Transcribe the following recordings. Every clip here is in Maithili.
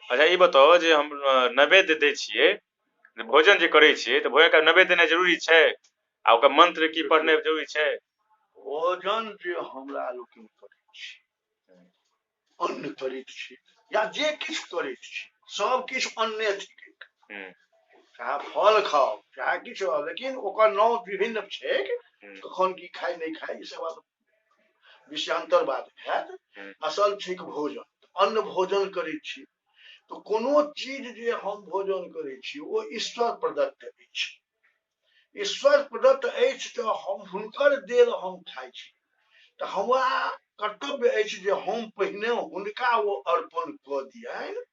अच्छा ई बताओ जे हम नैवेद्य दै छियै भोजन जे करै छियै तऽ भोजन का नैवेद्य देनाइ जरूरी छै आ ओकर मंत्र की पढ़नाइ जरूरी छै भोजन जे हमरा लोकनि करै छी अन्न करैत छी या जे किछु करैत छी सब किछु अन्ने थिकै चाहे फल खाओ चाहे किछु लेकिन ओकर नाम विभिन्न छै कखन की खाय नहीं खाय ई सब विषयांतर बात हैत असल छै भोजन अन्न भोजन करैत छी तो कोनो चीज जे हम भोजन करैत छी ओ ईश्वर प्रदत्त अछि ईश्वर प्रदत्त अछि तऽ हम हुनकर देल हम खाइ छी तऽ हमरा कर्तव्य अछि जे हम पहिने हुनका ओ अर्पण कऽ दियनि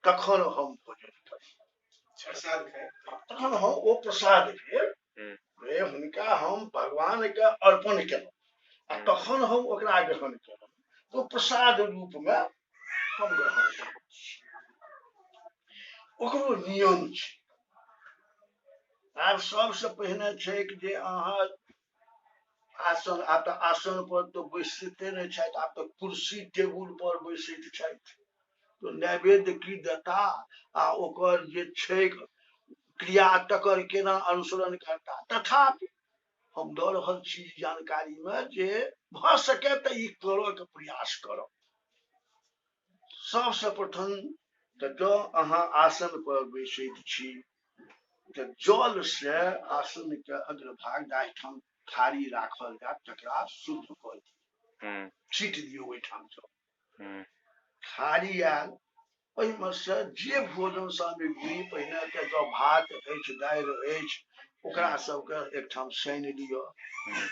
तखन हम भोजन करी प्रसाद खाइ तखन हम ओ प्रसाद भेल हुनका हम भगवान के अर्पण केलहुँ आ तखन हम ओकरा ग्रहण केलहुँ तो प्रसाद रूप में हम ग्रहण करै छी ओकरो नियम छै आब सबसे पहिने छै जे अहाँ आसन आब तऽ आसन पर तो बैसते नहीं छथि आब तऽ कुर्सी टेबुल पर बैसैत छथि तो नैवेद्य की देता आ ओकर जे छै क्रिया तकर केना अनुसरण करता तथापि हम दऽ रहल छी जानकारी में जे भ सके तऽ ई करऽ के प्रयास करब सबसे प्रथम तऽ जँ अहाँ आसन पर बैसैत छी तऽ जल से आसन के अग्रभाग जाहिठाम थारी राखल जायत तकरा शुद्ध कऽ दियौ छीट दियौ ओहिठाम सँ थारी आयल ओहिमे से जे भोजन सामग्री पहिने के जो भात अछि दालि अछि ओकरा सबके एकठाम सानि लिअ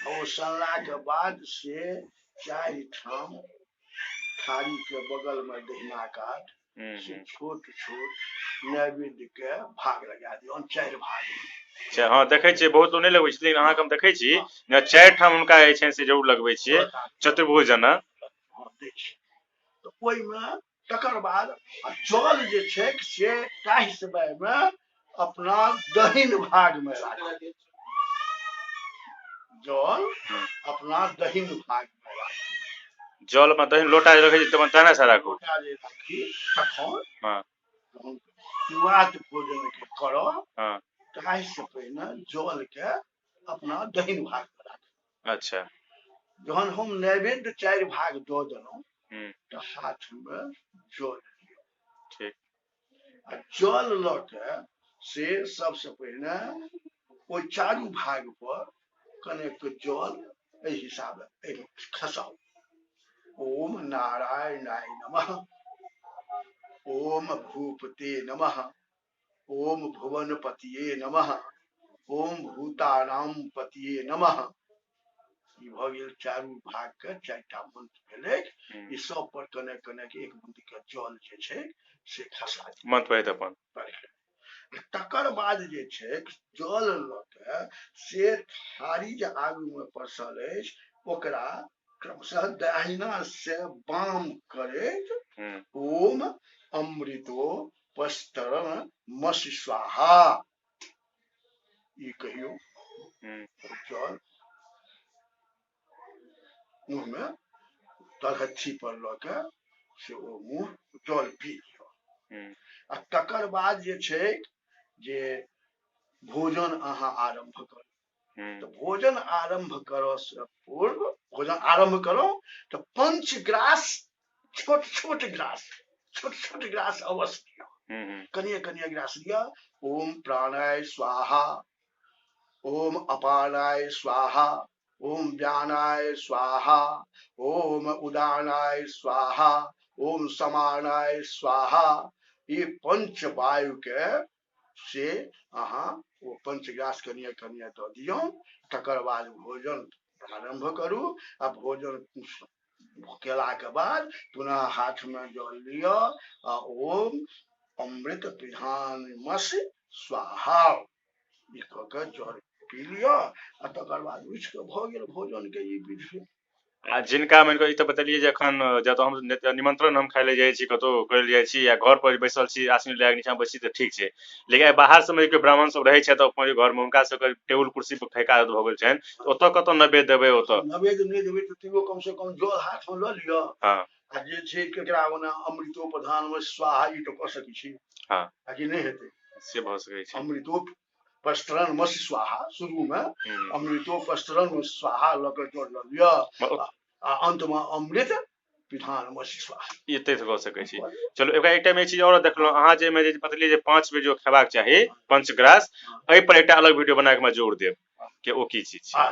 ओ सनला के बाद से चारि ठाम थारी के बगल में दहिना काट से छोट छोट नैवेद्य के भाग लगा दियौ चारि भाग हाँ देखै छियै बहुत नहि लगबै छी लेकिन अहाँके हम देखै छी चारि ठाम हुनका जे छै से जरूर लगबै छियै चतुर्भुज जेना तऽ ओहिमे तकर बाद जल जे छै से ताहि समय में अपना दहिन भाग में राखल जल अपना दहिन भाग में राखल जल में दहिन लोटा रखै छी तखन तहने से राखू लोटा जे राखी तखन शुरुआत भोजन के करब ताहि से पहिने जल के अपना दहिन भाग में राखल अच्छा जहन हम नैवेद्य चारि भाग दऽ देलहुँ तो हाथ में जल लियो ठीक आ जल लऽ के से सबसे पहिने ओ चारू भाग पर कनेक जल एहि हिसाब खसाउ ओम नारायणाय नमः ओम भूपते नमः ओम भुवनपतिये नमः ओम भूतानाम पतिये नमः ई भऽ गेल चारू भाग के चारिटा मंत्र भेलै ई सब पर कने कने के एक बूंद के जल जे छै से खसा मंत्र पढ़ैत अपन तकर बाद जे छै जल लऽ के से थारी जे आगू में परसल अछि ओकरा क्रमशः दाहिना से बाम करैत ओम अमृतो पस्तरण मस स्वाहा ई कहियो जल मुँह में तलहथी पर लऽ के से ओ मुँह जल पी लियो आ तकर बाद जे छै जे भोजन अहाँ आरंभ करू तो भोजन आरंभ करऽ से पूर्व भोजन आरंभ करो तो पंचग्रास छोट छोट ग्रास अवश्य लियो कनिए कनिए ग्रास लिया ओम प्राणाय स्वाहा ओम अपानाय स्वाहा ओम व्यानाय स्वाहा ओम उदानाय स्वाहा ओम समानाय स्वाहा ये पंच वायु के से अहाँ वो पंचग्रास कनिए कनिए दऽ दियौ तकर बाद भोजन प्रारंभ करू आ भोजन केला के बाद पुनः हाथ में जल लिया आ ओम अमृत पिधान मस स्वाहा ई कऽ के जल पी लिया आ तकर बाद उठि के भऽ गेल भोजन के ई विधि आ जिनका मानि कऽ ई तऽ बतेलियै जे एखन जतऽ हम निमंत्रण हम खाय ले जाइ छी कतहु करै जाइ छी या घर पर बैसल छी आसनी लए नीचाँ बैसी तऽ ठीक छै लेकिन बाहर सबमे कोई ब्राह्मण सब रहै छथि अपन घर में हुनका सबके टेबुल कुर्सी पर ठेका भऽ गेल छनि ओतऽ कतऽ नैवेद्य देबै ओतऽ नैवेद्य नहि देबै तऽ तैयो कम से कम जल हाथ में लऽ लिअ आ जे छै केकरा ओना अमृतो प्रधान में स्वाहा ई तो कह सकै छी हाँ आ कि नहीं हेतै से भ सकै छै अमृतो पस्तरण मस स्वाहा शुरू में अमृतो पस्तरण में स्वाहा लग जोड़ लिया आ अंत में अमृत विधान मस स्वाहा एते से भ सकै छै चलो एकटा में चीज और देखलो अहाँ जे में जे बतलिए जे 5 बजे जो खेबाक चाही पंचग्रास एहि पर एकटा अलग वीडियो बना के मैं जोड़ देब कि ओ की चीज छै